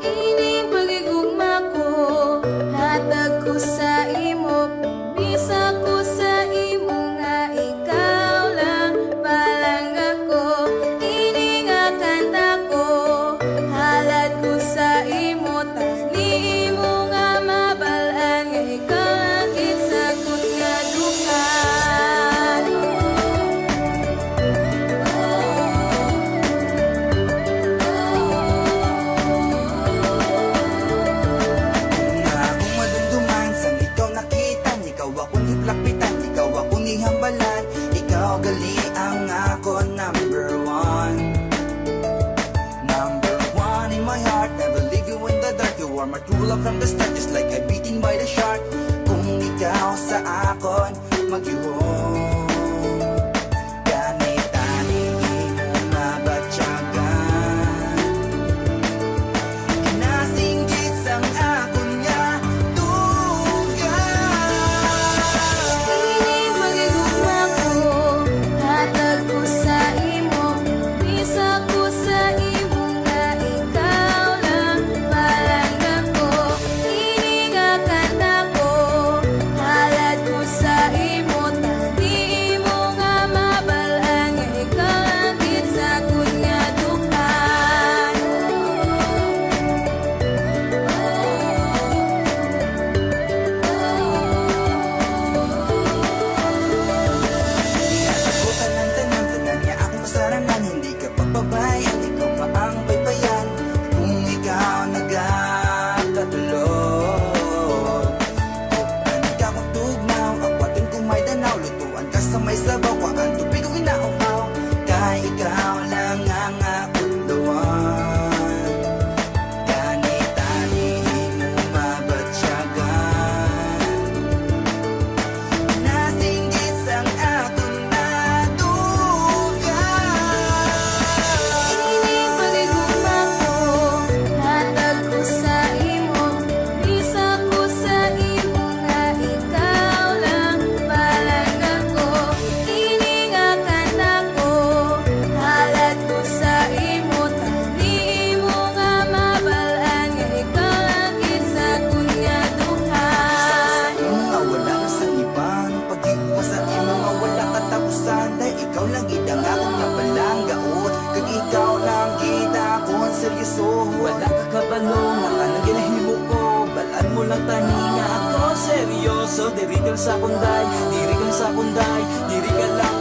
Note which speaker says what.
Speaker 1: Ining pagigugma ko, hatag ko sa imo, bisa ko sa imo nga ikaw lang palang ako. Ining nga kanta ko, halad ko sa imo, tani imo nga mabalaan nga ikaw lang gitsakot nga dukan.
Speaker 2: Akong madumduman sang ikaw nakita, ikaw akong iplapitan, ikaw akong ihambalan, ikaw gali ang ako number one. Number one in my heart, never leave you in the dark. You are my true love from the start, just like I'm beaten by the shark. Kung ikaw sa akon magyuhong, ganitani imong mabatyagan. Kinasinggit sang akon nga dugan.
Speaker 1: Ining pagigugma ko, hatag ko sa imo, bisa ko sa imo nga ikaw lang palang ako. Ining nga kanta ko, halad ko sa imo, tani imo nga mabalaan nga ikaw lang gitsakot nga dukan.
Speaker 2: Sagutan ng tanan niya akong masaranan. Hindi ka papabayan, ikaw pa ang baybayan. Kung ikaw nagkatulog, tupan ka kong tugnaw, akwatin kung may danaw, lutuan ka sa may sabaw, ang tubig kong inauhaw. Kaya ikaw lang ang akong luwan. Ganitani imong mabatsyagan. Nasinggit sang akong nadugan.
Speaker 1: Ining pagigugma ko, hatag ko sa imo, bisa ko sa imo nga ikaw lang palang ako. Ining nga kanta ko, halad ko sa imo, tani imo nga mabalaan nga ikaw lang gitsakot nga dukan.
Speaker 2: Imo nga wala na sa ibang pag-iwas sa imo nga wala katapusan. Dahil ikaw lang gidang akong napalanggaot, kag ikaw lang gida akong seryoso. Wala ka kabalo nga kanang ginahimo ko, balaan mo lang tani nga ako seryoso. Diri ka sa kunday, diri ka sa kunday, diri ka lang